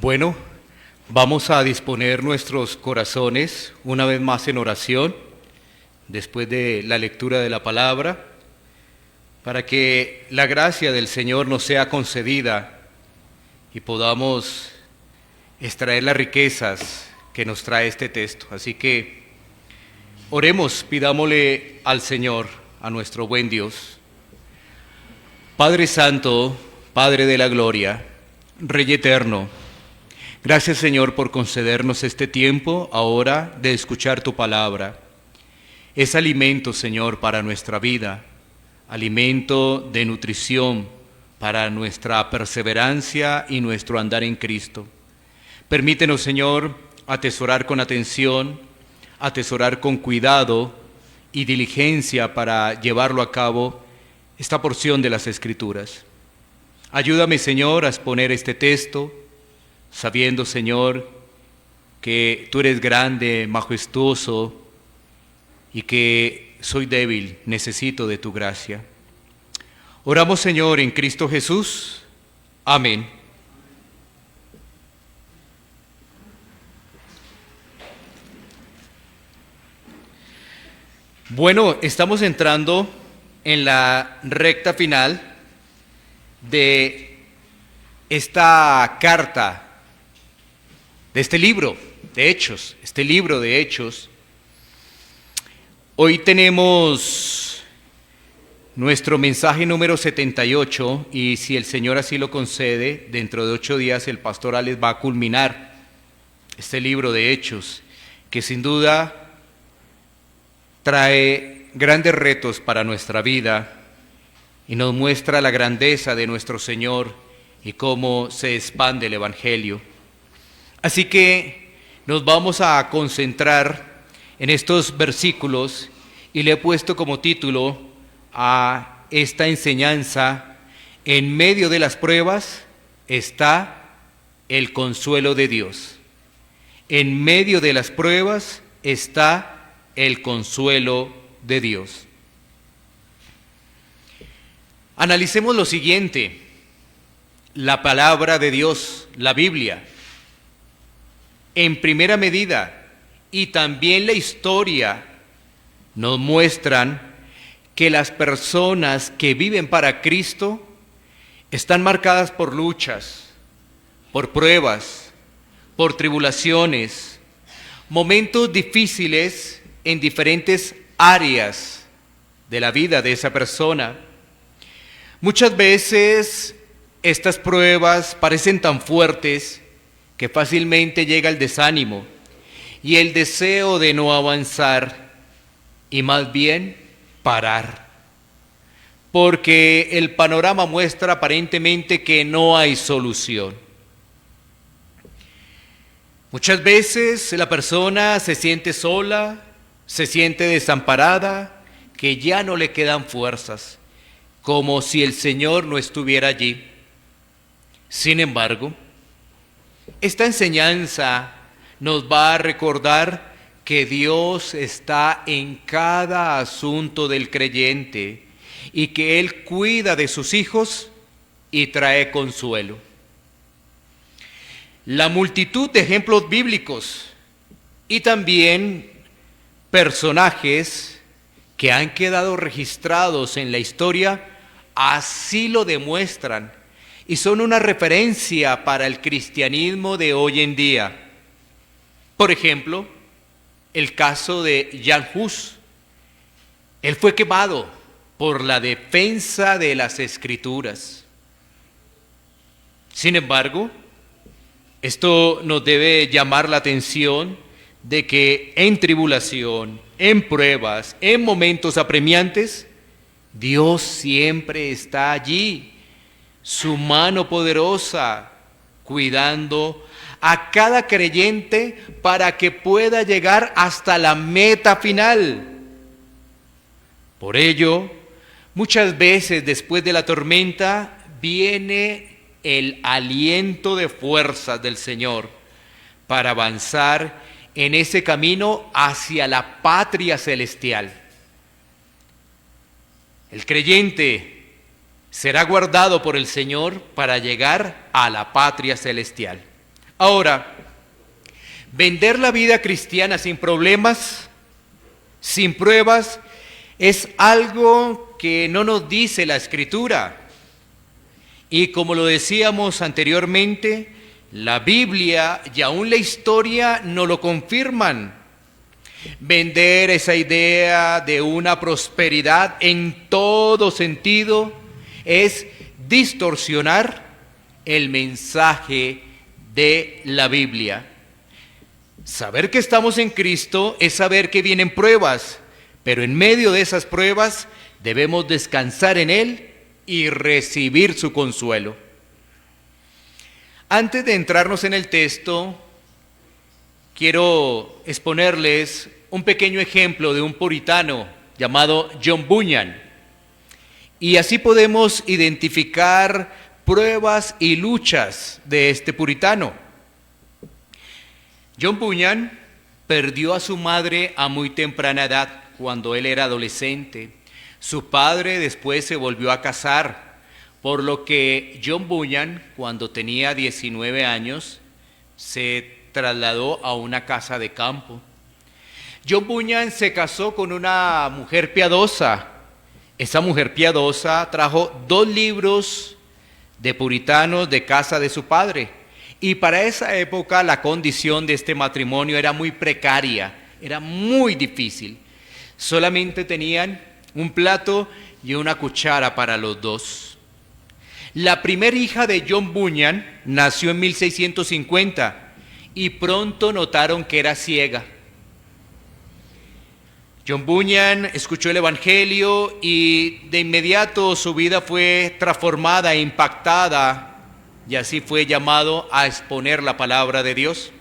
Bueno, vamos a disponer nuestros corazones una vez más en oración, después de la lectura de la palabra, para que la gracia del Señor nos sea concedida y podamos extraer las riquezas que nos trae este texto. Así que oremos, pidámosle al Señor, a nuestro buen Dios. Padre Santo, Padre de la Gloria, Rey Eterno, gracias, Señor, por concedernos este tiempo ahora de escuchar tu palabra. Es alimento, Señor, para nuestra vida, alimento de nutrición para nuestra perseverancia y nuestro andar en Cristo. Permítenos, Señor, atesorar con atención, atesorar con cuidado y diligencia para llevarlo a cabo esta porción de las Escrituras. Ayúdame, Señor, a exponer este texto, sabiendo, Señor, que tú eres grande, majestuoso y que soy débil, necesito de tu gracia. Oramos, Señor, en Cristo Jesús. Amén. Bueno, estamos entrando en la recta final de esta carta, de este libro de Hechos, Hoy tenemos nuestro mensaje número 78 y si el Señor así lo concede, dentro de 8 días el pastor Alex va a culminar este libro de Hechos, que sin duda trae grandes retos para nuestra vida y nos muestra la grandeza de nuestro Señor y cómo se expande el Evangelio. Así que nos vamos a concentrar en estos versículos y le he puesto como título a esta enseñanza: en medio de las pruebas está el consuelo de Dios. En medio de las pruebas está el consuelo de Dios. Analicemos lo siguiente: la palabra de Dios, la Biblia, en primera medida, y también la historia nos muestran que las personas que viven para Cristo están marcadas por luchas, por pruebas, por tribulaciones, momentos difíciles en diferentes áreas de la vida de esa persona. Muchas veces estas pruebas parecen tan fuertes que fácilmente llega el desánimo y el deseo de no avanzar y más bien parar, porque el panorama muestra aparentemente que no hay solución. Muchas veces la persona se siente sola, se siente desamparada, que ya no le quedan fuerzas, como si el Señor no estuviera allí. Sin embargo, esta enseñanza nos va a recordar que Dios está en cada asunto del creyente y que Él cuida de sus hijos y trae consuelo. La multitud de ejemplos bíblicos y también personajes que han quedado registrados en la historia así lo demuestran y son una referencia para el cristianismo de hoy en día. Por ejemplo, el caso de Jan Hus. Él fue quemado por la defensa de las Escrituras. Sin embargo, esto nos debe llamar la atención de que en tribulación, en pruebas, en momentos apremiantes, Dios siempre está allí, su mano poderosa, cuidando a cada creyente para que pueda llegar hasta la meta final. Por ello, muchas veces después de la tormenta viene el aliento de fuerzas del Señor para avanzar en ese camino hacia la patria celestial. El creyente será guardado por el Señor para llegar a la patria celestial. Ahora, vender la vida cristiana sin problemas, sin pruebas, es algo que no nos dice la Escritura. Y como lo decíamos anteriormente, la Biblia y aún la historia no lo confirman. Vender esa idea de una prosperidad en todo sentido es distorsionar el mensaje de la Biblia. Saber que estamos en Cristo es saber que vienen pruebas, pero en medio de esas pruebas debemos descansar en Él y recibir su consuelo. Antes de entrarnos en el texto, quiero exponerles un pequeño ejemplo de un puritano llamado John Bunyan. Y así podemos identificar pruebas y luchas de este puritano. John Bunyan perdió a su madre a muy temprana edad, cuando él era adolescente. Su padre después se volvió a casar, por lo que John Bunyan, cuando tenía 19 años, se trasladó a una casa de campo. John Bunyan se casó con una mujer piadosa. Esa mujer piadosa trajo 2 libros de puritanos de casa de su padre. Y para esa época la condición de este matrimonio era muy precaria, era muy difícil. Solamente tenían un plato y una cuchara para los 2. La primera hija de John Bunyan nació en 1650 y pronto notaron que era ciega. John Bunyan escuchó el Evangelio y de inmediato su vida fue transformada e impactada, y así fue llamado a exponer la palabra de Dios.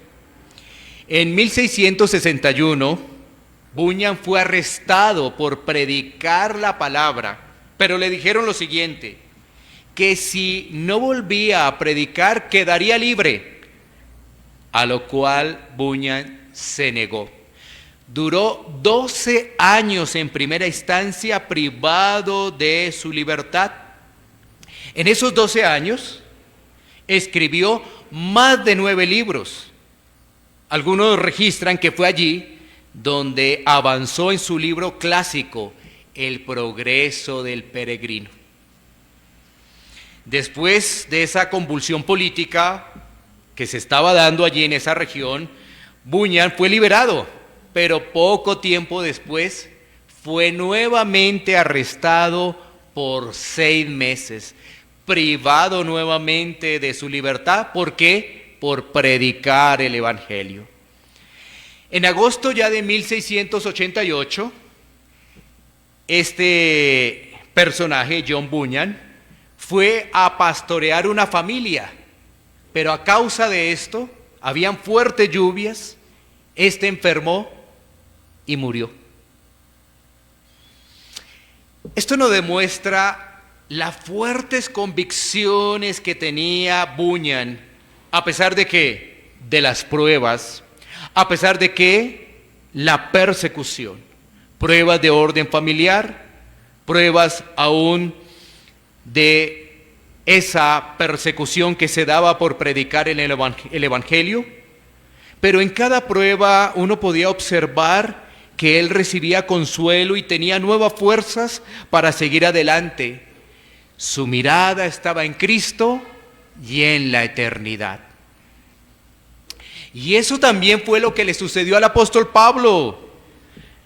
En 1661, Bunyan fue arrestado por predicar la palabra, pero le dijeron lo siguiente, que si no volvía a predicar quedaría libre, a lo cual Bunyan se negó. Duró 12 años en primera instancia privado de su libertad. En esos 12 años escribió más de 9 libros. Algunos registran que fue allí donde avanzó en su libro clásico, El progreso del peregrino. Después de esa convulsión política que se estaba dando allí en esa región, Bunyan fue liberado. Pero poco tiempo después fue nuevamente arrestado por 6 meses, privado nuevamente de su libertad. ¿Por qué? Por predicar el Evangelio. En agosto ya de 1688, este personaje, John Bunyan, fue a pastorear una familia, pero a causa de esto, habían fuertes lluvias, enfermó y murió. Esto nos demuestra las fuertes convicciones que tenía Bunyan, a pesar de que, de las pruebas, a pesar de que la persecución, pruebas de orden familiar, pruebas aún de esa persecución que se daba por predicar el Evangelio, pero en cada prueba uno podía observar que él recibía consuelo y tenía nuevas fuerzas para seguir adelante. Su mirada estaba en Cristo y en la eternidad. Y eso también fue lo que le sucedió al apóstol Pablo.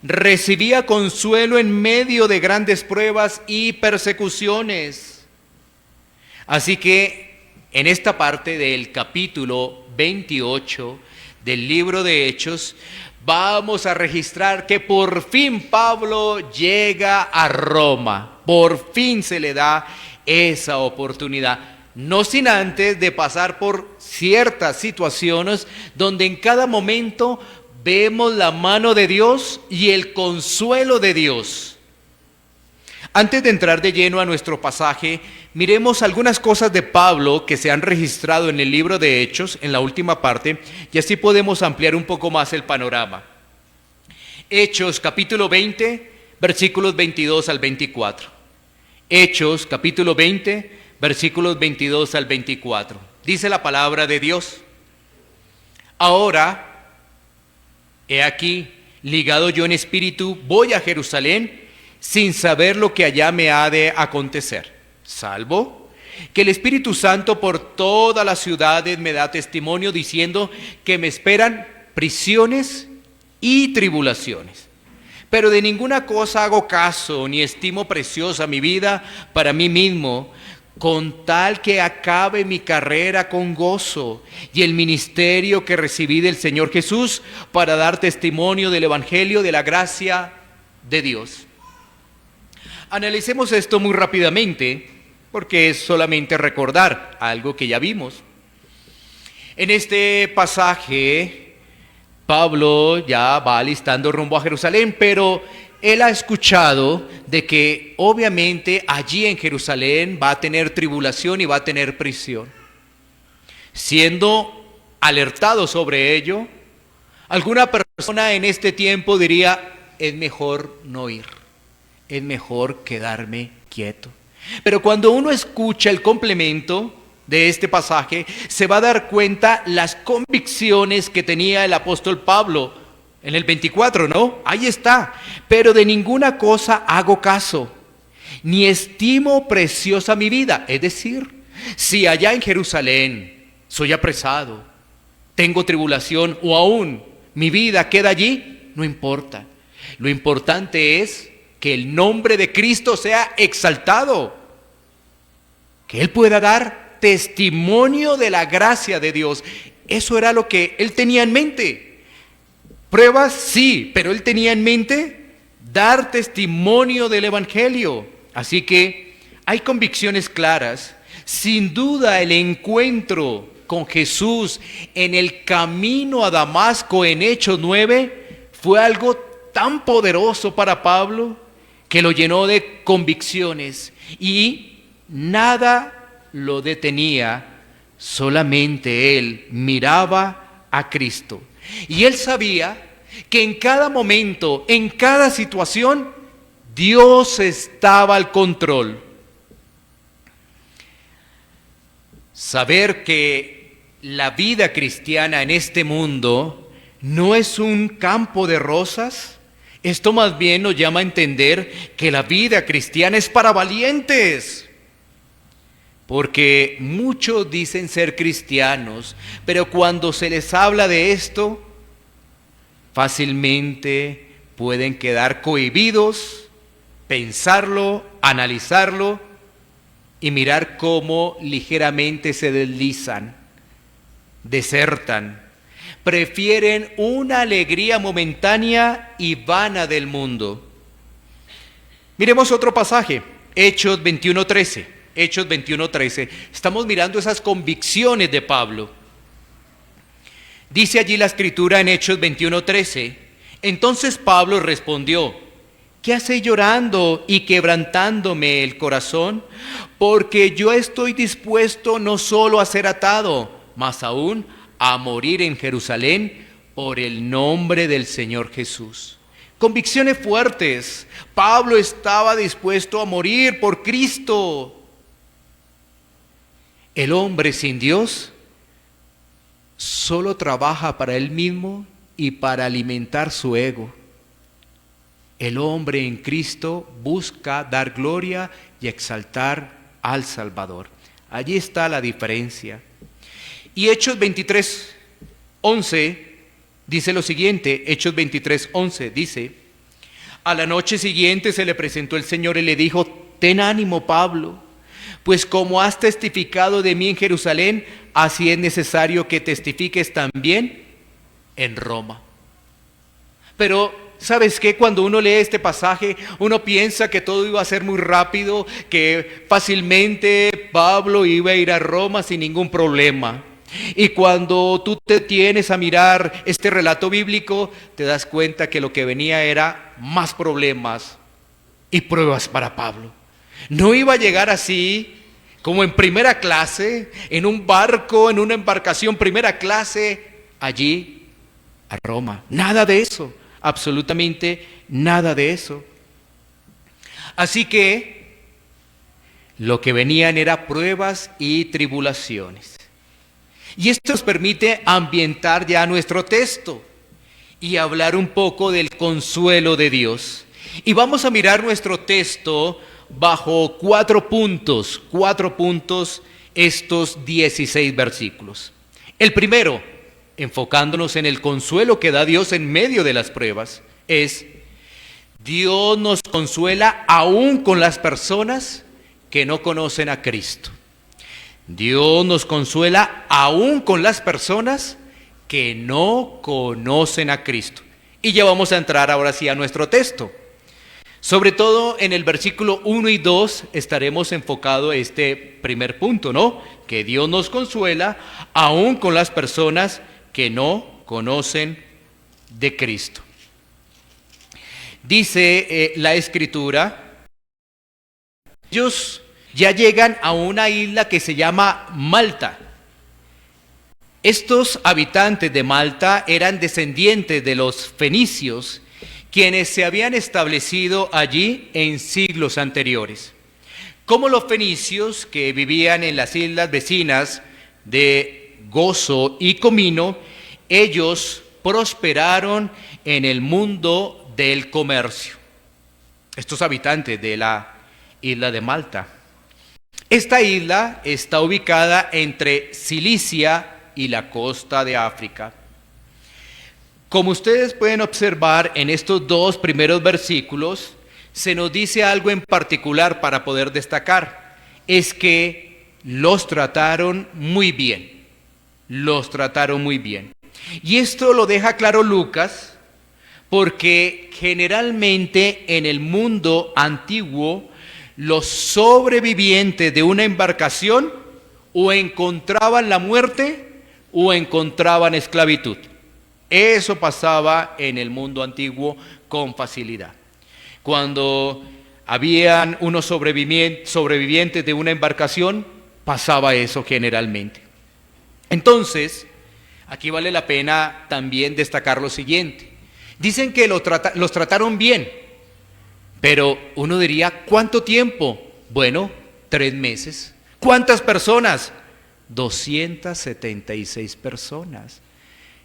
Recibía consuelo en medio de grandes pruebas y persecuciones. Así que en esta parte del capítulo 28 del libro de Hechos, vamos a registrar que por fin Pablo llega a Roma. Por fin se le da esa oportunidad. No sin antes de pasar por ciertas situaciones donde en cada momento vemos la mano de Dios y el consuelo de Dios. Antes de entrar de lleno a nuestro pasaje, miremos algunas cosas de Pablo que se han registrado en el libro de Hechos, en la última parte, y así podemos ampliar un poco más el panorama. Hechos capítulo 20, versículos 22 al 24. Hechos capítulo 20, versículos 22 al 24. Dice la palabra de Dios. Ahora, he aquí, ligado yo en espíritu, voy a Jerusalén sin saber lo que allá me ha de acontecer, salvo que el Espíritu Santo por todas las ciudades me da testimonio diciendo que me esperan prisiones y tribulaciones. Pero de ninguna cosa hago caso, ni estimo preciosa mi vida para mí mismo, con tal que acabe mi carrera con gozo y el ministerio que recibí del Señor Jesús para dar testimonio del Evangelio de la gracia de Dios. Analicemos esto muy rápidamente, porque es solamente recordar algo que ya vimos. En este pasaje, Pablo ya va alistando rumbo a Jerusalén, pero él ha escuchado de que obviamente allí en Jerusalén va a tener tribulación y va a tener prisión. Siendo alertado sobre ello, alguna persona en este tiempo diría, es mejor no ir, es mejor quedarme quieto. Pero cuando uno escucha el complemento de este pasaje, se va a dar cuenta las convicciones que tenía el apóstol Pablo en el 24, ¿no? Ahí está. Pero de ninguna cosa hago caso, ni estimo preciosa mi vida. Es decir, si allá en Jerusalén soy apresado, tengo tribulación o aún mi vida queda allí, no importa. Lo importante es que el nombre de Cristo sea exaltado, que Él pueda dar testimonio de la gracia de Dios. Eso era lo que Él tenía en mente. Pruebas, sí, pero Él tenía en mente dar testimonio del Evangelio. Así que hay convicciones claras. Sin duda el encuentro con Jesús en el camino a Damasco en Hechos 9 fue algo tan poderoso para Pablo que lo llenó de convicciones y nada lo detenía, solamente él miraba a Cristo. Y él sabía que en cada momento, en cada situación, Dios estaba al control. Saber que la vida cristiana en este mundo no es un campo de rosas. Esto más bien nos llama a entender que la vida cristiana es para valientes. Porque muchos dicen ser cristianos, pero cuando se les habla de esto, fácilmente pueden quedar cohibidos, pensarlo, analizarlo y mirar cómo ligeramente se deslizan, desertan. Prefieren una alegría momentánea y vana del mundo. Miremos otro pasaje, Hechos 21:13. Hechos 21:13. Estamos mirando esas convicciones de Pablo. Dice allí la escritura en Hechos 21:13. Entonces Pablo respondió, ¿qué hacéis llorando y quebrantándome el corazón? Porque yo estoy dispuesto no solo a ser atado, mas aún a morir en Jerusalén por el nombre del Señor Jesús. Convicciones fuertes. Pablo estaba dispuesto a morir por Cristo. El hombre sin Dios solo trabaja para él mismo y para alimentar su ego. El hombre en Cristo busca dar gloria y exaltar al Salvador. Allí está la diferencia. Y Hechos 23:11 dice lo siguiente, Hechos 23:11 dice, a la noche siguiente se le presentó el Señor y le dijo, ten ánimo, Pablo, pues como has testificado de mí en Jerusalén, así es necesario que testifiques también en Roma. Pero, ¿sabes qué? Cuando uno lee este pasaje, uno piensa que todo iba a ser muy rápido, que fácilmente Pablo iba a ir a Roma sin ningún problema. Y cuando tú te tienes a mirar este relato bíblico, te das cuenta que lo que venía era más problemas y pruebas para Pablo. No iba a llegar así, como en primera clase, en un barco, en una embarcación primera clase, allí a Roma. Nada de eso, absolutamente nada de eso. Así que lo que venían eran pruebas y tribulaciones. Y esto nos permite ambientar ya nuestro texto y hablar un poco del consuelo de Dios. Y vamos a mirar nuestro texto bajo cuatro puntos, estos 16 versículos. El primero, enfocándonos en el consuelo que da Dios en medio de las pruebas, es: Dios nos consuela aún con las personas que no conocen a Cristo. Dios nos consuela aún con las personas que no conocen a Cristo. Y ya vamos a entrar ahora sí a nuestro texto. Sobre todo en el versículo 1 y 2 estaremos enfocados este primer punto, ¿no? Que Dios nos consuela aún con las personas que no conocen de Cristo. Dice la Escritura, ellos ya llegan a una isla que se llama Malta. Estos habitantes de Malta eran descendientes de los fenicios, quienes se habían establecido allí en siglos anteriores. Como los fenicios que vivían en las islas vecinas de Gozo y Comino, ellos prosperaron en el mundo del comercio. Estos habitantes de la isla de Malta. Esta isla está ubicada entre Cilicia y la costa de África. Como ustedes pueden observar en estos dos primeros versículos, se nos dice algo en particular para poder destacar. Es que los trataron muy bien. Los trataron muy bien. Y esto lo deja claro Lucas, porque generalmente en el mundo antiguo, los sobrevivientes de una embarcación o encontraban la muerte o encontraban esclavitud. Eso pasaba en el mundo antiguo con facilidad. Cuando habían unos sobrevivientes de una embarcación, pasaba eso generalmente. Entonces, aquí vale la pena también destacar lo siguiente. Dicen que los trataron bien, pero uno diría, ¿cuánto tiempo? Bueno, 3 meses. ¿Cuántas personas? 276 personas.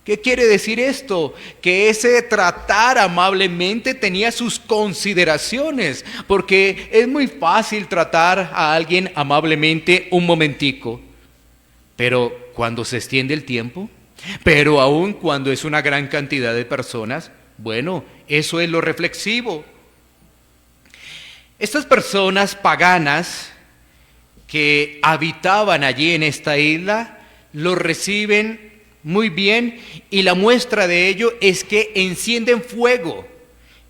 ¿Qué quiere decir esto? Que ese tratar amablemente tenía sus consideraciones, porque es muy fácil tratar a alguien amablemente un momentico, pero cuando se extiende el tiempo, pero aún cuando es una gran cantidad de personas, bueno, eso es lo reflexivo. Estas personas paganas que habitaban allí en esta isla, los reciben muy bien, y la muestra de ello es que encienden fuego,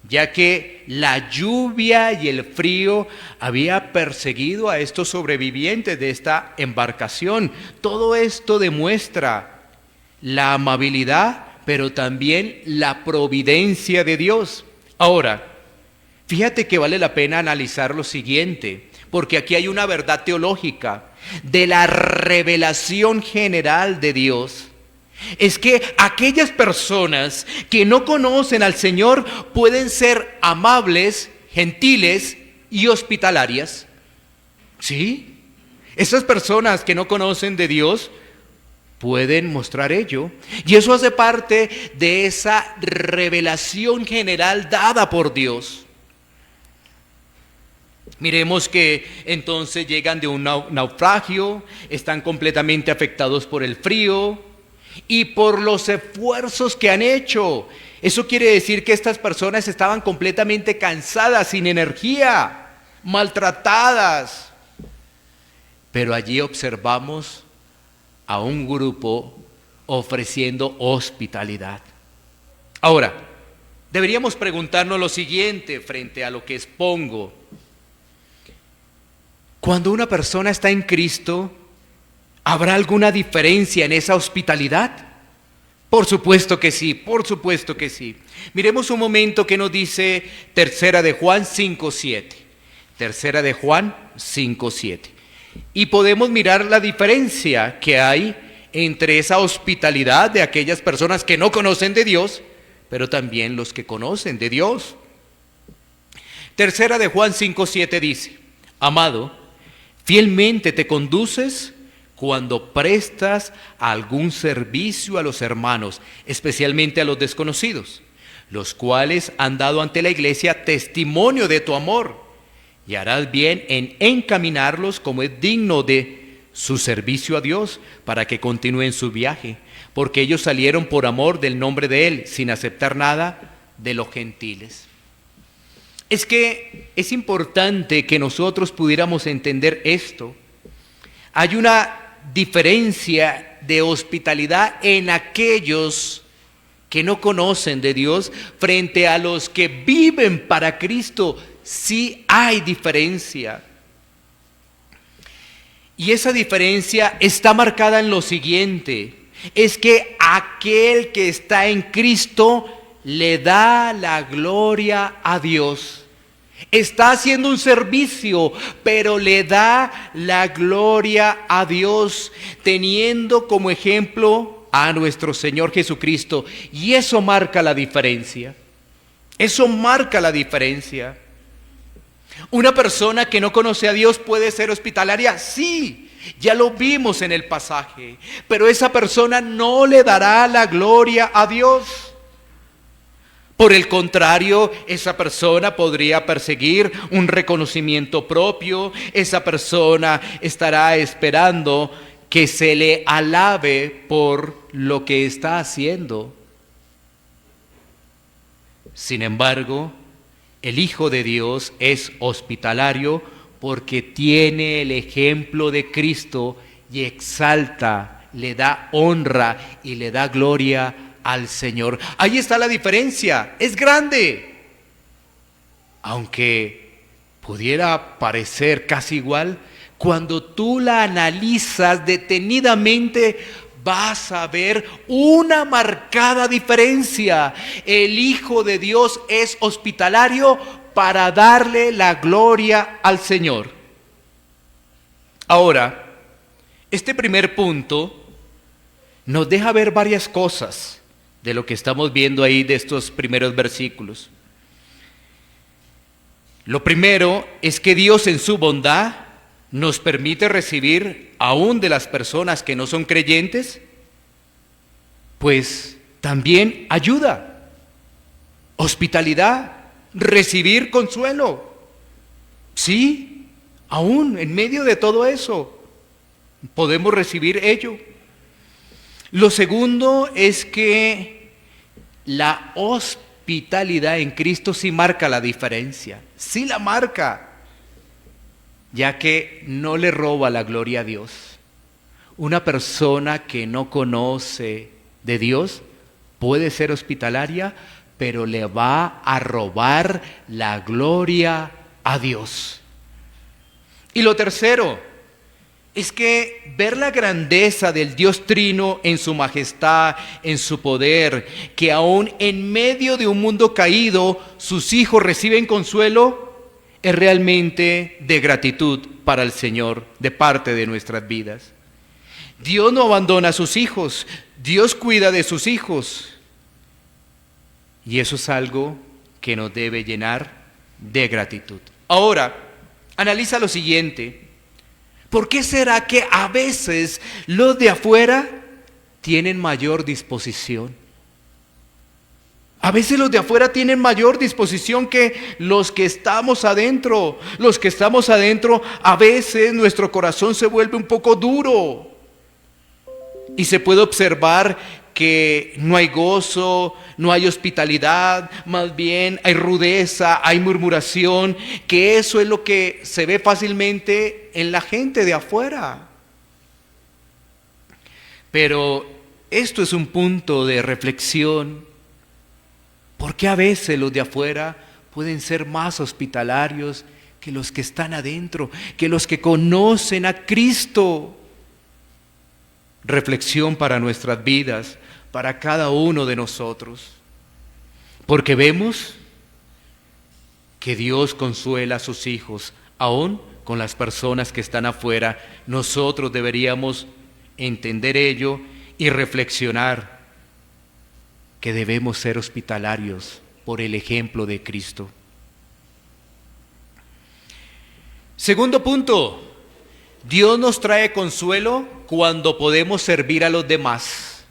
ya que la lluvia y el frío había perseguido a estos sobrevivientes de esta embarcación. Todo esto demuestra la amabilidad, pero también la providencia de Dios. Ahora, fíjate que vale la pena analizar lo siguiente, porque aquí hay una verdad teológica de la revelación general de Dios. Es que aquellas personas que no conocen al Señor pueden ser amables, gentiles y hospitalarias. ¿Sí? Esas personas que no conocen de Dios pueden mostrar ello. Y eso hace parte de esa revelación general dada por Dios. Miremos que entonces llegan de un naufragio, están completamente afectados por el frío y por los esfuerzos que han hecho. Eso quiere decir que estas personas estaban completamente cansadas, sin energía, maltratadas. Pero allí observamos a un grupo ofreciendo hospitalidad. Ahora, deberíamos preguntarnos lo siguiente frente a lo que expongo. Cuando una persona está en Cristo, ¿habrá alguna diferencia en esa hospitalidad? Por supuesto que sí, por supuesto que sí. Miremos un momento que nos dice Tercera de Juan 5:7. Tercera de Juan 5:7. Y podemos mirar la diferencia que hay entre esa hospitalidad de aquellas personas que no conocen de Dios, pero también los que conocen de Dios. Tercera de Juan 5:7 dice: Amado, fielmente te conduces cuando prestas algún servicio a los hermanos, especialmente a los desconocidos, los cuales han dado ante la iglesia testimonio de tu amor, y harás bien en encaminarlos como es digno de su servicio a Dios, para que continúen su viaje, porque ellos salieron por amor del nombre de Él, sin aceptar nada de los gentiles. Es que es importante que nosotros pudiéramos entender esto. Hay una diferencia de hospitalidad en aquellos que no conocen de Dios frente a los que viven para Cristo. Sí hay diferencia. Y esa diferencia está marcada en lo siguiente: es que aquel que está en Cristo le da la gloria a Dios. Está haciendo un servicio, pero le da la gloria a Dios, teniendo como ejemplo a nuestro Señor Jesucristo. Y eso marca la diferencia. Eso marca la diferencia. Una persona que no conoce a Dios puede ser hospitalaria, sí, ya lo vimos en el pasaje, pero esa persona no le dará la gloria a Dios. Por el contrario, esa persona podría perseguir un reconocimiento propio. Esa persona estará esperando que se le alabe por lo que está haciendo. Sin embargo, el Hijo de Dios es hospitalario porque tiene el ejemplo de Cristo y exalta, le da honra y le da gloria al Señor. Ahí está la diferencia, es grande. Aunque pudiera parecer casi igual, cuando tú la analizas detenidamente, vas a ver una marcada diferencia. El Hijo de Dios es hospitalario para darle la gloria al Señor. Ahora, este primer punto nos deja ver varias cosas de lo que estamos viendo ahí de estos primeros versículos. Lo primero es que Dios en su bondad nos permite recibir aún de las personas que no son creyentes, pues también ayuda, hospitalidad, recibir consuelo. Sí, aún en medio de todo eso podemos recibir ello. Lo segundo es que la hospitalidad en Cristo sí marca la diferencia, sí la marca, ya que no le roba la gloria a Dios. Una persona que no conoce de Dios puede ser hospitalaria, pero le va a robar la gloria a Dios. Y lo tercero es que ver la grandeza del Dios Trino en su majestad, en su poder, que aún en medio de un mundo caído, sus hijos reciben consuelo, es realmente de gratitud para el Señor, de parte de nuestras vidas. Dios no abandona a sus hijos, Dios cuida de sus hijos. Y eso es algo que nos debe llenar de gratitud. Ahora, analiza lo siguiente. ¿Por qué será que a veces los de afuera tienen mayor disposición? A veces los de afuera tienen mayor disposición que los que estamos adentro. Los que estamos adentro, a veces nuestro corazón se vuelve un poco duro. Y se puede observar que no hay gozo, no hay hospitalidad, más bien hay rudeza, hay murmuración, que eso es lo que se ve fácilmente en la gente de afuera. Pero esto es un punto de reflexión, porque a veces los de afuera pueden ser más hospitalarios que los que están adentro, que los que conocen a Cristo. Reflexión para nuestras vidas, para cada uno de nosotros, porque vemos que Dios consuela a sus hijos, aún con las personas que están afuera. Nosotros deberíamos entender ello y reflexionar que debemos ser hospitalarios por el ejemplo de Cristo. Segundo punto, Dios nos trae consuelo cuando podemos servir a los demás.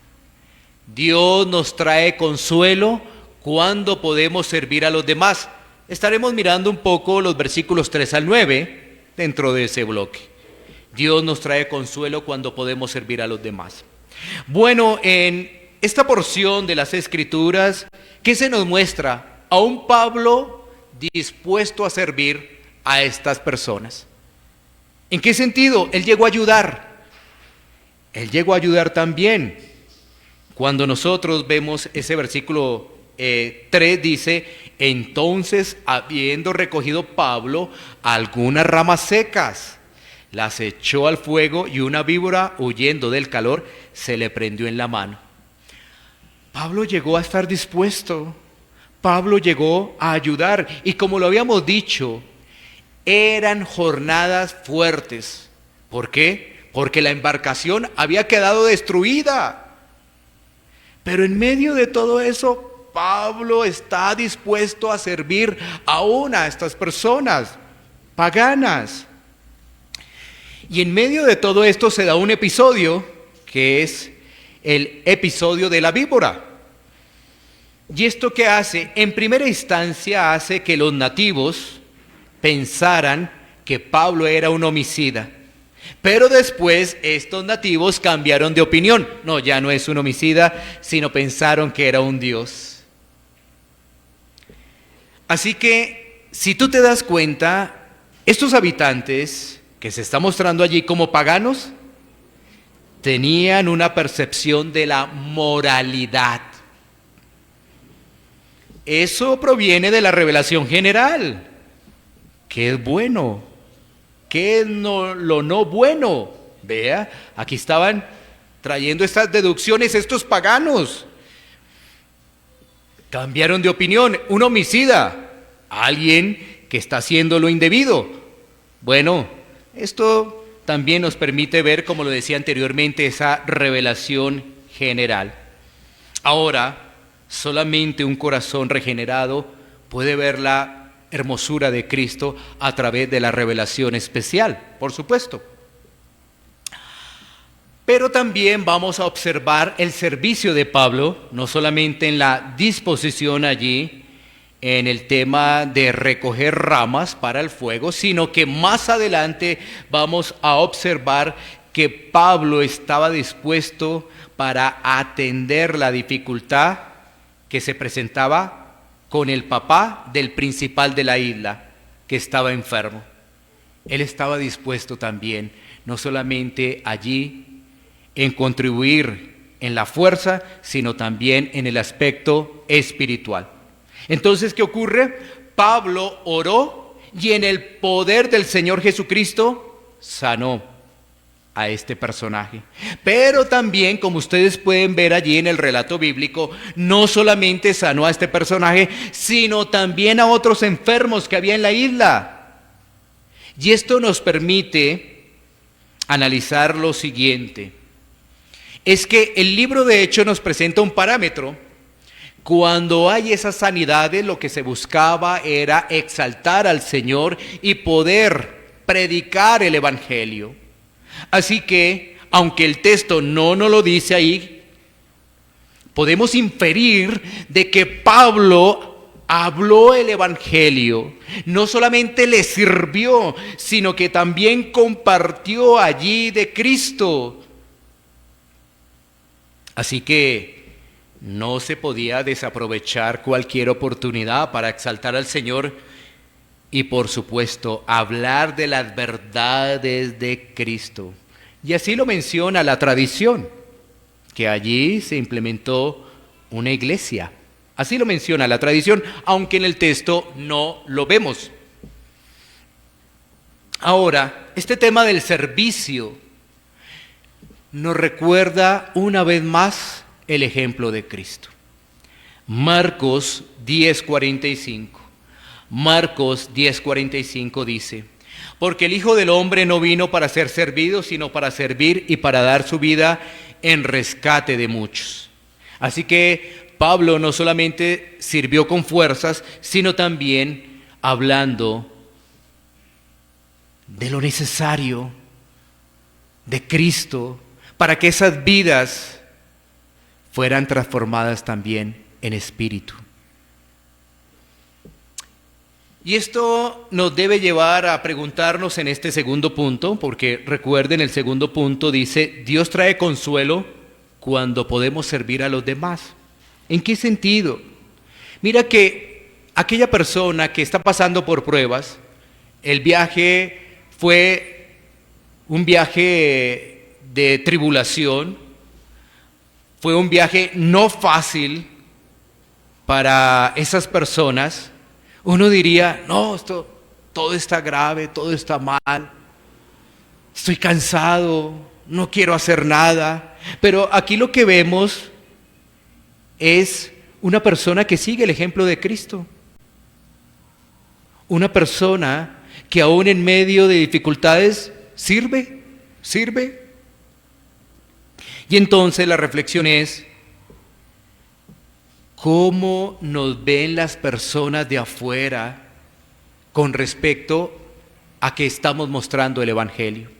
Dios nos trae consuelo cuando podemos servir a los demás. Estaremos mirando un poco los versículos 3 al 9 dentro de ese bloque. Dios nos trae consuelo cuando podemos servir a los demás. Bueno, en esta porción de las Escrituras, ¿qué se nos muestra? A un Pablo dispuesto a servir a estas personas. ¿En qué sentido? Él llegó a ayudar. Él llegó a ayudar también. Cuando nosotros vemos ese versículo 3 dice, entonces habiendo recogido Pablo algunas ramas secas, las echó al fuego y una víbora, huyendo del calor, se le prendió en la mano. Pablo llegó a estar dispuesto. Pablo llegó a ayudar. Y como lo habíamos dicho, eran jornadas fuertes. ¿Por qué? Porque la embarcación había quedado destruida. Pero en medio de todo eso, Pablo está dispuesto a servir aún a estas personas paganas. Y en medio de todo esto se da un episodio que es el episodio de la víbora. ¿Y esto qué hace? En primera instancia hace que los nativos pensaran que Pablo era un homicida. Pero después estos nativos cambiaron de opinión. No, ya no es un homicida, sino pensaron que era un dios. Así que, si tú te das cuenta, estos habitantes que se está mostrando allí como paganos, tenían una percepción de la moralidad. Eso proviene de la revelación general. ¿Qué es bueno? ¿Qué es lo no bueno? Vea, aquí estaban trayendo estas deducciones estos paganos. Cambiaron de opinión. Un homicida, alguien que está haciendo lo indebido. Bueno, esto también nos permite ver, como lo decía anteriormente, esa revelación general. Ahora, solamente un corazón regenerado puede ver la hermosura de Cristo a través de la revelación especial, por supuesto. Pero también vamos a observar el servicio de Pablo, no solamente en la disposición allí, en el tema de recoger ramas para el fuego, sino que más adelante vamos a observar que Pablo estaba dispuesto para atender la dificultad que se presentaba con el papá del principal de la isla, que estaba enfermo. Él estaba dispuesto también, no solamente allí en contribuir en la fuerza, sino también en el aspecto espiritual. Entonces, ¿qué ocurre? Pablo oró y en el poder del Señor Jesucristo sanó a este personaje. Pero también, como ustedes pueden ver allí en el relato bíblico, no solamente sanó a este personaje, sino también a otros enfermos que había en la isla. Y esto nos permite analizar lo siguiente. Es que el libro de Hechos nos presenta un parámetro. Cuando hay esas sanidades, lo que se buscaba era exaltar al Señor y poder predicar el Evangelio. Así que, aunque el texto no nos lo dice ahí, podemos inferir de que Pablo habló el Evangelio. No solamente le sirvió, sino que también compartió allí de Cristo. Así que no se podía desaprovechar cualquier oportunidad para exaltar al Señor y, por supuesto, hablar de las verdades de Cristo. Y así lo menciona la tradición, que allí se implementó una iglesia. Así lo menciona la tradición, aunque en el texto no lo vemos. Ahora, este tema del servicio nos recuerda una vez más el ejemplo de Cristo. Marcos 10:45. Marcos 10:45 dice: porque el Hijo del Hombre no vino para ser servido, sino para servir y para dar su vida en rescate de muchos. Así que Pablo no solamente sirvió con fuerzas, sino también hablando de lo necesario de Cristo para que esas vidas fueran transformadas también en espíritu. Y esto nos debe llevar a preguntarnos en este segundo punto, porque recuerden, el segundo punto dice, Dios trae consuelo cuando podemos servir a los demás. ¿En qué sentido? Mira que aquella persona que está pasando por pruebas, el viaje fue un viaje de tribulación, fue un viaje no fácil para esas personas. Uno diría, no, todo está grave, todo está mal, estoy cansado, no quiero hacer nada. Pero aquí lo que vemos es una persona que sigue el ejemplo de Cristo. Una persona que aún en medio de dificultades sirve. Y entonces la reflexión es, ¿cómo nos ven las personas de afuera con respecto a que estamos mostrando el Evangelio,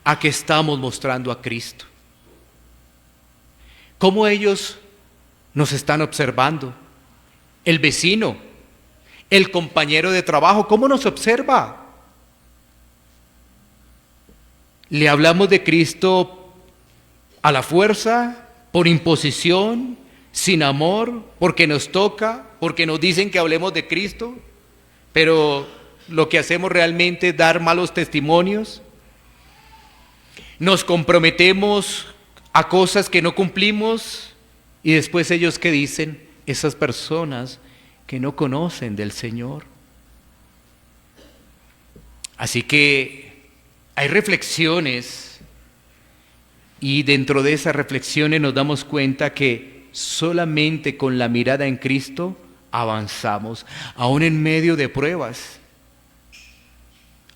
a que estamos mostrando a Cristo? ¿Cómo ellos nos están observando? El vecino, el compañero de trabajo, ¿cómo nos observa? ¿Le hablamos de Cristo a la fuerza, por imposición, sin amor, porque nos toca, porque nos dicen que hablemos de Cristo, pero lo que hacemos realmente es dar malos testimonios? Nos comprometemos a cosas que no cumplimos y después ellos ¿qué dicen? Esas personas que no conocen del Señor. Así que hay reflexiones y dentro de esas reflexiones nos damos cuenta que solamente con la mirada en Cristo avanzamos, aún en medio de pruebas,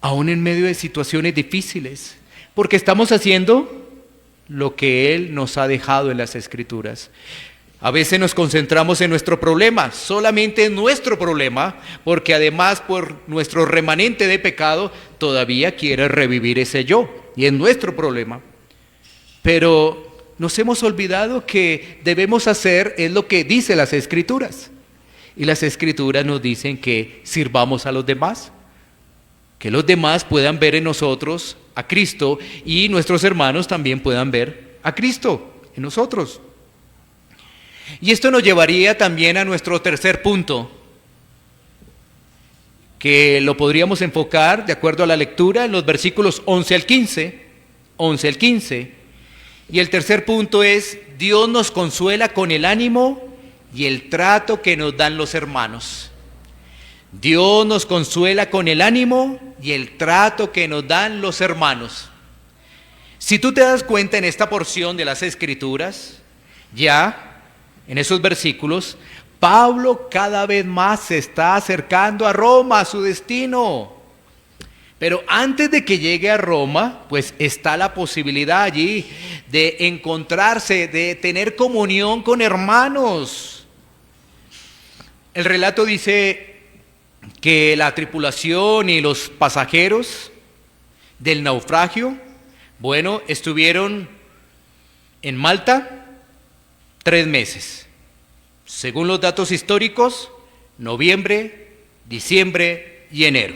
aún en medio de situaciones difíciles, porque estamos haciendo lo que Él nos ha dejado en las Escrituras. A veces nos concentramos en nuestro problema, solamente en nuestro problema, porque además por nuestro remanente de pecado todavía quiere revivir ese yo, y es nuestro problema. Pero nos hemos olvidado que debemos hacer es lo que dice las Escrituras. Y las Escrituras nos dicen que sirvamos a los demás, que los demás puedan ver en nosotros a Cristo y nuestros hermanos también puedan ver a Cristo en nosotros. Y esto nos llevaría también a nuestro tercer punto, que lo podríamos enfocar de acuerdo a la lectura en los versículos 11 al 15. Y el tercer punto es, Dios nos consuela con el ánimo y el trato que nos dan los hermanos. Dios nos consuela con el ánimo y el trato que nos dan los hermanos. Si tú te das cuenta en esta porción de las Escrituras, ya en esos versículos, Pablo cada vez más se está acercando a Roma, a su destino. Pero antes de que llegue a Roma, pues está la posibilidad allí de encontrarse, de tener comunión con hermanos. El relato dice que la tripulación y los pasajeros del naufragio, bueno, estuvieron en Malta 3 meses. Según los datos históricos, noviembre, diciembre y enero.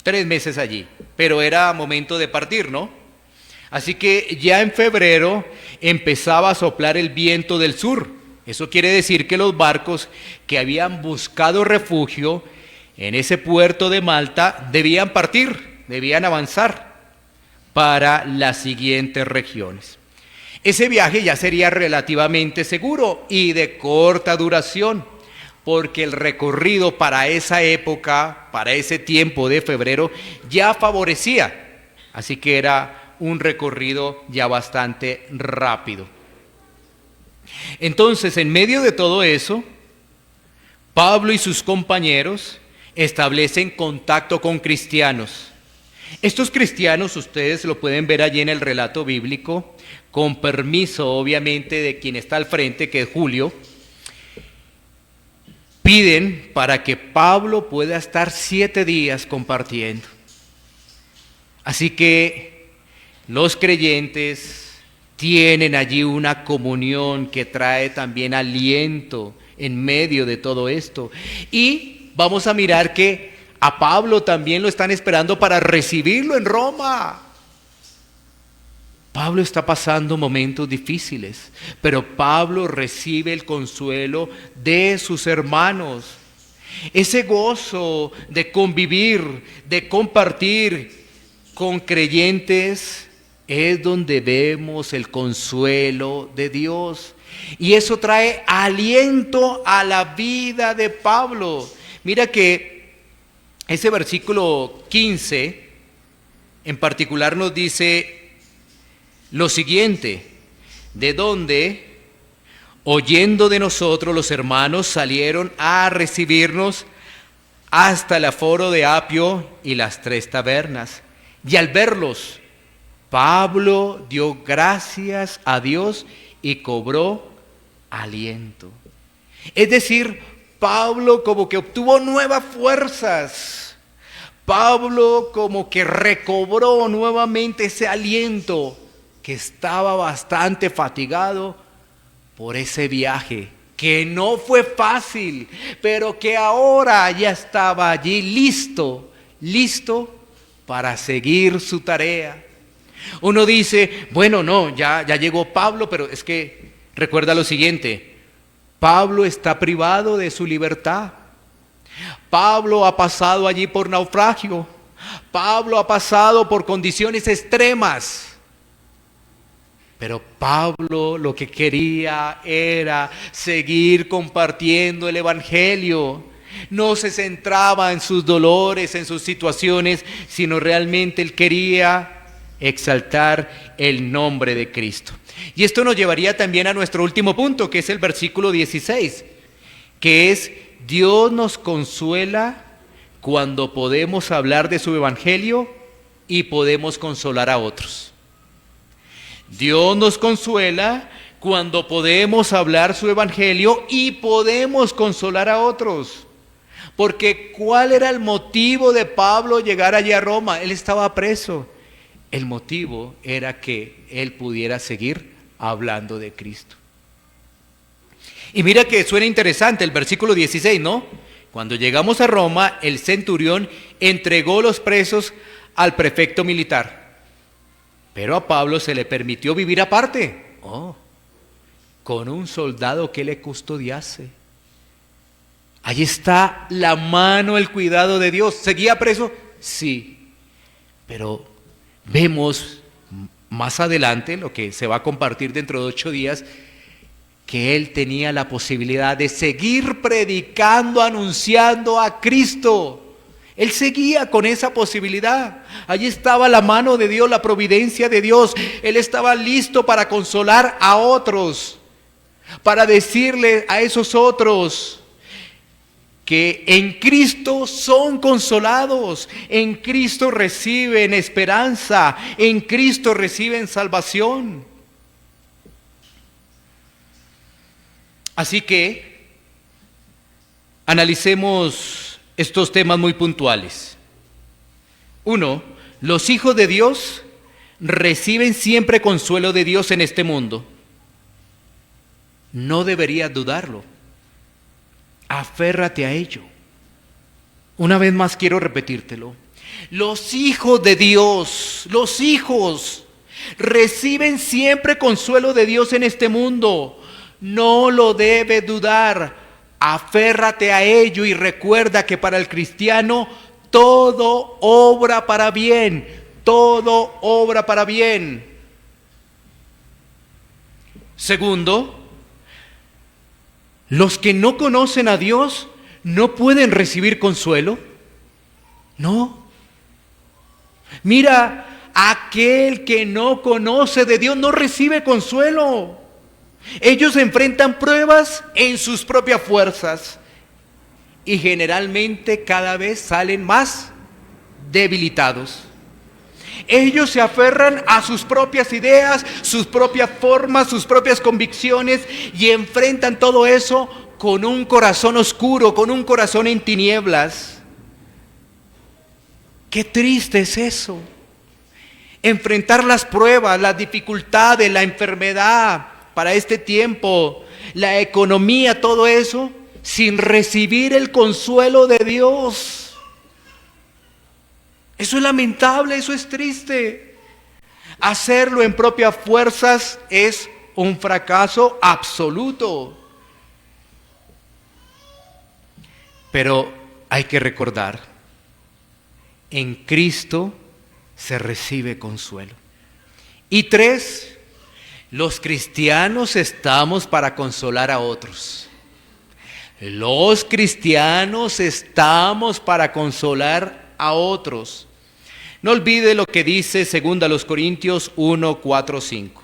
3 meses allí, pero era momento de partir, ¿no? Así que ya en febrero empezaba a soplar el viento del sur. Eso quiere decir que los barcos que habían buscado refugio en ese puerto de Malta debían partir, debían avanzar para las siguientes regiones. Ese viaje ya sería relativamente seguro y de corta duración, porque el recorrido para esa época, para ese tiempo de febrero, ya favorecía. Así que era un recorrido ya bastante rápido. Entonces, en medio de todo eso, Pablo y sus compañeros establecen contacto con cristianos. Estos cristianos, ustedes lo pueden ver allí en el relato bíblico, con permiso obviamente de quien está al frente, que es Julio, piden para que Pablo pueda estar 7 días compartiendo. Así que los creyentes tienen allí una comunión que trae también aliento en medio de todo esto. Y vamos a mirar que a Pablo también lo están esperando para recibirlo en Roma. Pablo está pasando momentos difíciles, pero Pablo recibe el consuelo de sus hermanos. Ese gozo de convivir, de compartir con creyentes, es donde vemos el consuelo de Dios. Y eso trae aliento a la vida de Pablo. Mira que ese versículo 15 en particular nos dice lo siguiente: de donde, oyendo de nosotros, los hermanos salieron a recibirnos hasta el aforo de Apio y las 3 tabernas. Y al verlos, Pablo dio gracias a Dios y cobró aliento. Es decir, Pablo como que obtuvo nuevas fuerzas. Pablo como que recobró nuevamente ese aliento, que estaba bastante fatigado por ese viaje, que no fue fácil, pero que ahora ya estaba allí listo para seguir su tarea. Uno dice, bueno, no, ya llegó Pablo, pero es que recuerda lo siguiente: Pablo está privado de su libertad. Pablo ha pasado allí por naufragio. Pablo ha pasado por condiciones extremas. Pero Pablo lo que quería era seguir compartiendo el Evangelio. No se centraba en sus dolores, en sus situaciones, sino realmente él quería exaltar el nombre de Cristo. Y esto nos llevaría también a nuestro último punto, que es el versículo 16, que es: Dios nos consuela cuando podemos hablar de su Evangelio y podemos consolar a otros. Dios nos consuela cuando podemos hablar su Evangelio y podemos consolar a otros. Porque ¿cuál era el motivo de Pablo llegar allí a Roma? Él estaba preso. El motivo era que él pudiera seguir hablando de Cristo. Y mira que suena interesante el versículo 16, ¿no? Cuando llegamos a Roma, el centurión entregó los presos al prefecto militar. Pero a Pablo se le permitió vivir aparte, con un soldado que le custodiase. Allí está la mano, el cuidado de Dios. ¿Seguía preso? Sí. Pero vemos más adelante, lo que se va a compartir dentro de 8 días, que él tenía la posibilidad de seguir predicando, anunciando a Cristo. Él seguía con esa posibilidad. Allí estaba la mano de Dios, la providencia de Dios. Él estaba listo para consolar a otros, para decirle a esos otros que en Cristo son consolados, en Cristo reciben esperanza, en Cristo reciben salvación. Así que analicemos estos temas muy puntuales. 1. Los hijos de Dios reciben siempre consuelo de Dios en este mundo. No deberías dudarlo. Aférrate a ello. Una vez más quiero repetírtelo. Los hijos de Dios, los hijos, reciben siempre consuelo de Dios en este mundo. No lo debes dudar. Aférrate a ello y recuerda que para el cristiano todo obra para bien, todo obra para bien. Segundo, los que no conocen a Dios no pueden recibir consuelo. No. Mira, aquel que no conoce de Dios no recibe consuelo. Ellos enfrentan pruebas en sus propias fuerzas y generalmente cada vez salen más debilitados. Ellos se aferran a sus propias ideas, sus propias formas, sus propias convicciones y enfrentan todo eso con un corazón oscuro, con un corazón en tinieblas. Qué triste es eso. enfrentar las pruebas, las dificultades, la enfermedad para este tiempo, la economía, todo eso, sin recibir el consuelo de Dios. Eso es lamentable, eso es triste. Hacerlo en propias fuerzas es un fracaso absoluto. Pero hay que recordar, en Cristo se recibe consuelo. Y 3, los cristianos estamos para consolar a otros. Los cristianos estamos para consolar a otros. No olvide lo que dice 2 Corintios 1, 4, 5.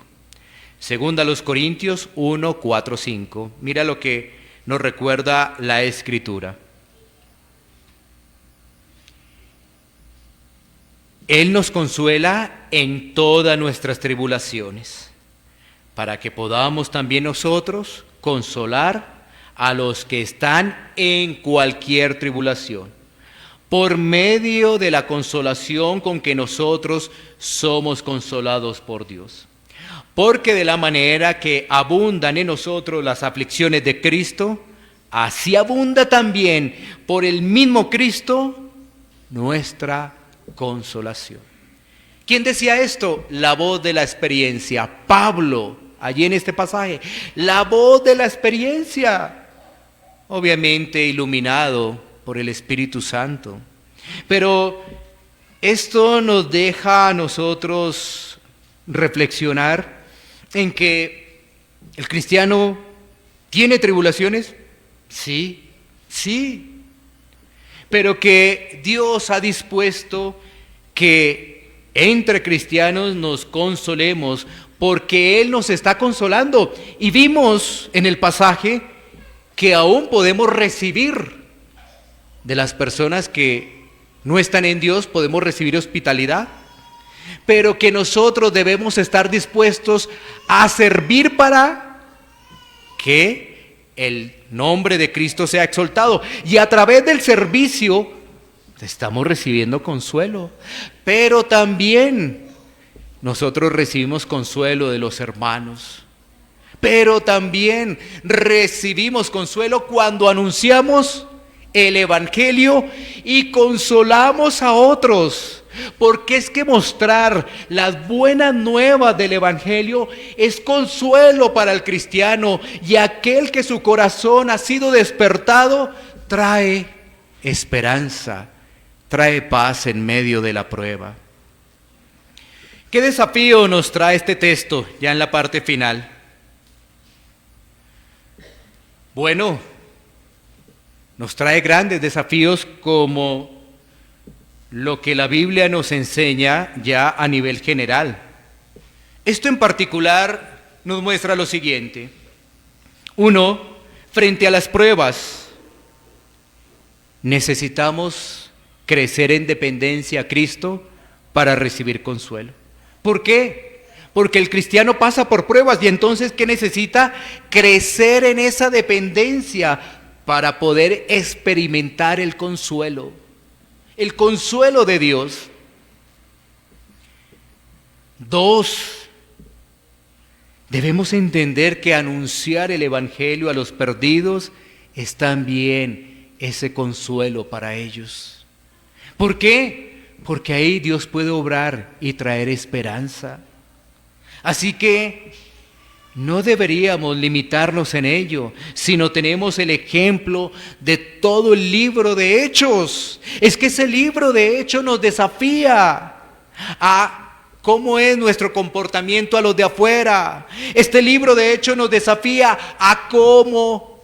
2 Corintios 1, 4, 5. Mira lo que nos recuerda la Escritura. Él nos consuela en todas nuestras tribulaciones, para que podamos también nosotros consolar a los que están en cualquier tribulación, por medio de la consolación con que nosotros somos consolados por Dios. Porque de la manera que abundan en nosotros las aflicciones de Cristo, así abunda también por el mismo Cristo nuestra consolación. ¿Quién decía esto? La voz de la experiencia. Pablo, allí en este pasaje, la voz de la experiencia, obviamente iluminado por el Espíritu Santo. Pero esto nos deja a nosotros reflexionar en que el cristiano tiene tribulaciones, sí, sí, pero que Dios ha dispuesto que entre cristianos nos consolemos porque Él nos está consolando. Y vimos en el pasaje que aún podemos recibir de las personas que no están en Dios, podemos recibir hospitalidad, pero que nosotros debemos estar dispuestos a servir para que el nombre de Cristo sea exaltado. Y a través del servicio estamos recibiendo consuelo, pero también nosotros recibimos consuelo de los hermanos. Pero también recibimos consuelo cuando anunciamos el Evangelio y consolamos a otros. Porque es que mostrar las buenas nuevas del Evangelio es consuelo para el cristiano, y aquel que su corazón ha sido despertado trae esperanza, trae paz en medio de la prueba. ¿Qué desafío nos trae este texto ya en la parte final? Bueno, nos trae grandes desafíos como lo que la Biblia nos enseña ya a nivel general. Esto en particular nos muestra lo siguiente. 1, frente a las pruebas, necesitamos crecer en dependencia a Cristo para recibir consuelo. ¿Por qué? Porque el cristiano pasa por pruebas y entonces ¿qué necesita? Crecer en esa dependencia para poder experimentar el consuelo de Dios. 2, debemos entender que anunciar el Evangelio a los perdidos es también ese consuelo para ellos. ¿Por qué? Porque ahí Dios puede obrar y traer esperanza. Así que no deberíamos limitarnos en ello, sino tenemos el ejemplo de todo el libro de Hechos. Es que ese libro de Hechos nos desafía a cómo es nuestro comportamiento a los de afuera. Este libro de Hechos nos desafía a cómo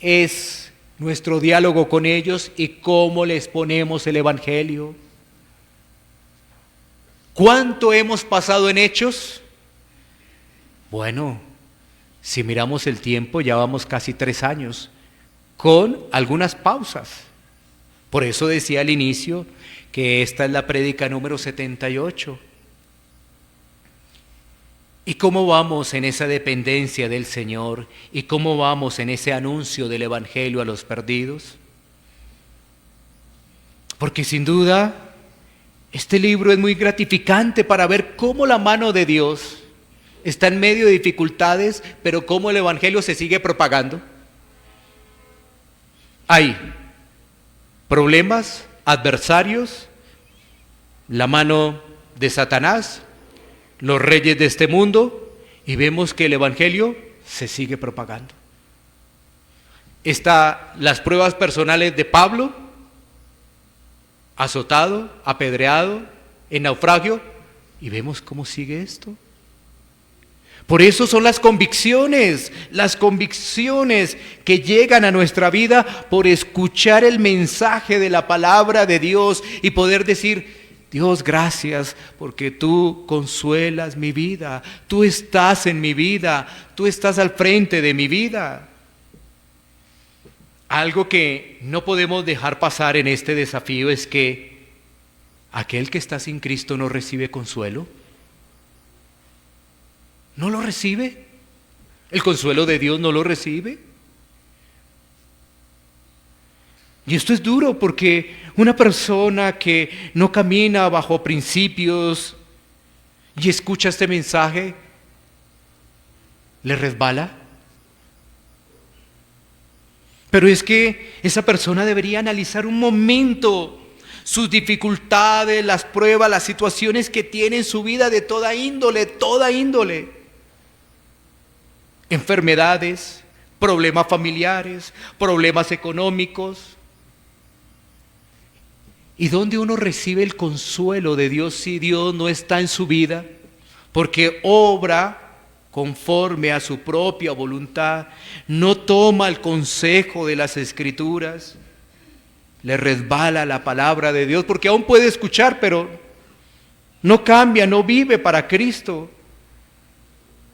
es nuestro diálogo con ellos y cómo les ponemos el Evangelio. ¿Cuánto hemos pasado en Hechos? Bueno, si miramos el tiempo, ya vamos casi 3 años, con algunas pausas. Por eso decía al inicio que esta es la prédica número 78. ¿Y cómo vamos en esa dependencia del Señor? ¿Y cómo vamos en ese anuncio del Evangelio a los perdidos? Porque sin duda Este libro es muy gratificante para ver cómo la mano de Dios está en medio de dificultades, pero cómo el Evangelio se sigue propagando. Hay problemas, adversarios, la mano de Satanás, los reyes de este mundo, y vemos que el Evangelio se sigue propagando. Están las pruebas personales de Pablo, azotado, apedreado, en naufragio, y vemos cómo sigue esto. Por eso son las convicciones que llegan a nuestra vida por escuchar el mensaje de la palabra de Dios y poder decir: Dios, gracias porque tú consuelas mi vida, tú estás en mi vida, tú estás al frente de mi vida. Algo que no podemos dejar pasar en este desafío es que aquel que está sin Cristo no recibe consuelo. No lo recibe. El consuelo de Dios no lo recibe. Y esto es duro porque una persona que no camina bajo principios y escucha este mensaje, le resbala. Pero es que esa persona debería analizar un momento sus dificultades, las pruebas, las situaciones que tiene en su vida de toda índole. Enfermedades, problemas familiares, problemas económicos. ¿Y dónde uno recibe el consuelo de Dios si Dios no está en su vida? Porque obra conforme a su propia voluntad, no toma el consejo de las Escrituras, le resbala la palabra de Dios, porque aún puede escuchar, pero no cambia, no vive para Cristo.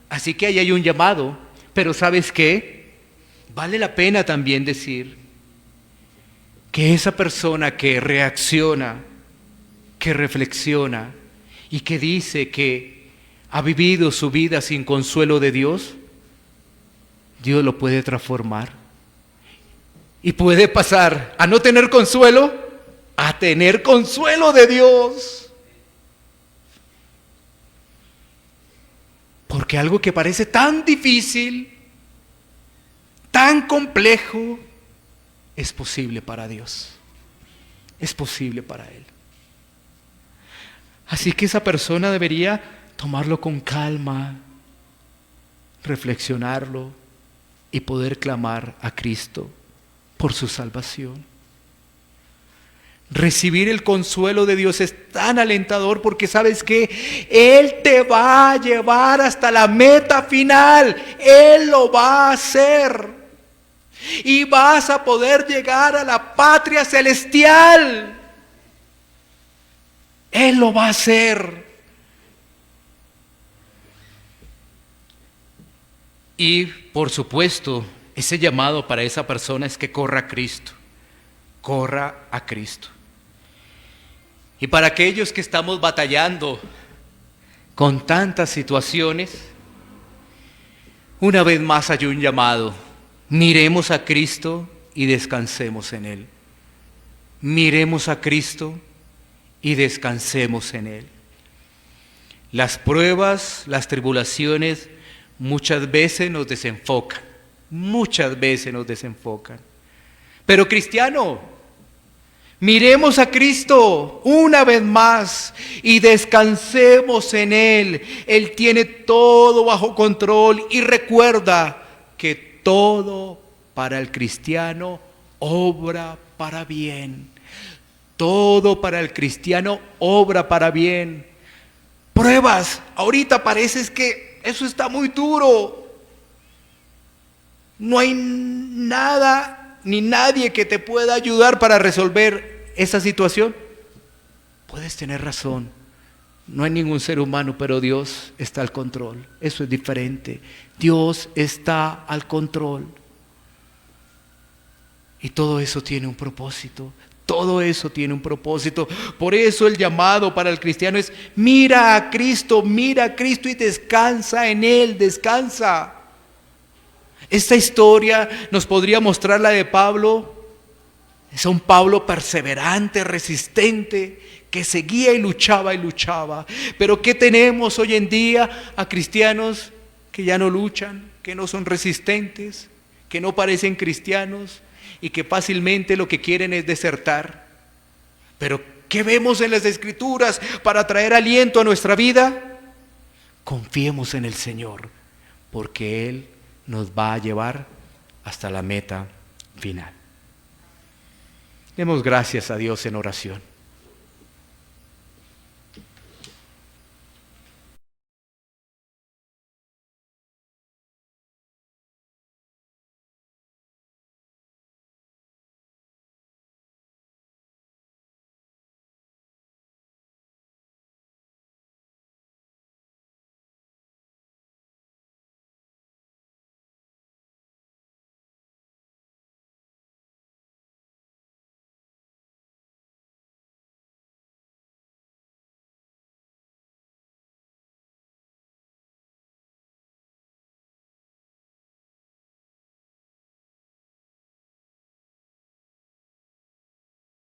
Así que ahí hay un llamado, pero ¿sabes qué? Vale la pena también decir que esa persona que reacciona, que reflexiona y que dice que ha vivido su vida sin consuelo de Dios, Dios lo puede transformar. Y puede pasar a no tener consuelo, a tener consuelo de Dios. Porque algo que parece tan difícil, tan complejo, es posible para Dios. Es posible para Él. Así que esa persona debería tomarlo con calma, reflexionarlo y poder clamar a Cristo por su salvación. Recibir el consuelo de Dios es tan alentador porque sabes que Él te va a llevar hasta la meta final. Él lo va a hacer. Y vas a poder llegar a la patria celestial. Él lo va a hacer. Y por supuesto, ese llamado para esa persona es que corra a Cristo. Corra a Cristo. Y para aquellos que estamos batallando con tantas situaciones, una vez más hay un llamado. Miremos a Cristo y descansemos en Él. Miremos a Cristo y descansemos en Él. Las pruebas, las tribulaciones muchas veces nos desenfocan. Pero cristiano, miremos a Cristo una vez más y descansemos en Él. Él tiene todo bajo control y recuerda que todo para el cristiano obra para bien. Todo para el cristiano obra para bien. Pruebas, ahorita parece que eso está muy duro. No hay nada ni nadie que te pueda ayudar para resolver esa situación. Puedes tener razón. No hay ningún ser humano, pero Dios está al control. Eso es diferente. Dios está al control. Y todo eso tiene un propósito. Todo eso tiene un propósito. Por eso el llamado para el cristiano es: mira a Cristo y descansa en Él, descansa. Esta historia nos podría mostrar la de Pablo Es un Pablo perseverante, resistente, que seguía y luchaba y luchaba. Pero ¿qué tenemos hoy en día a cristianos que ya no luchan, que no son resistentes, que no parecen cristianos y que fácilmente lo que quieren es desertar? Pero ¿qué vemos en las Escrituras para traer aliento a nuestra vida? Confiemos en el Señor, porque Él nos va a llevar hasta la meta final. Demos gracias a Dios en oración.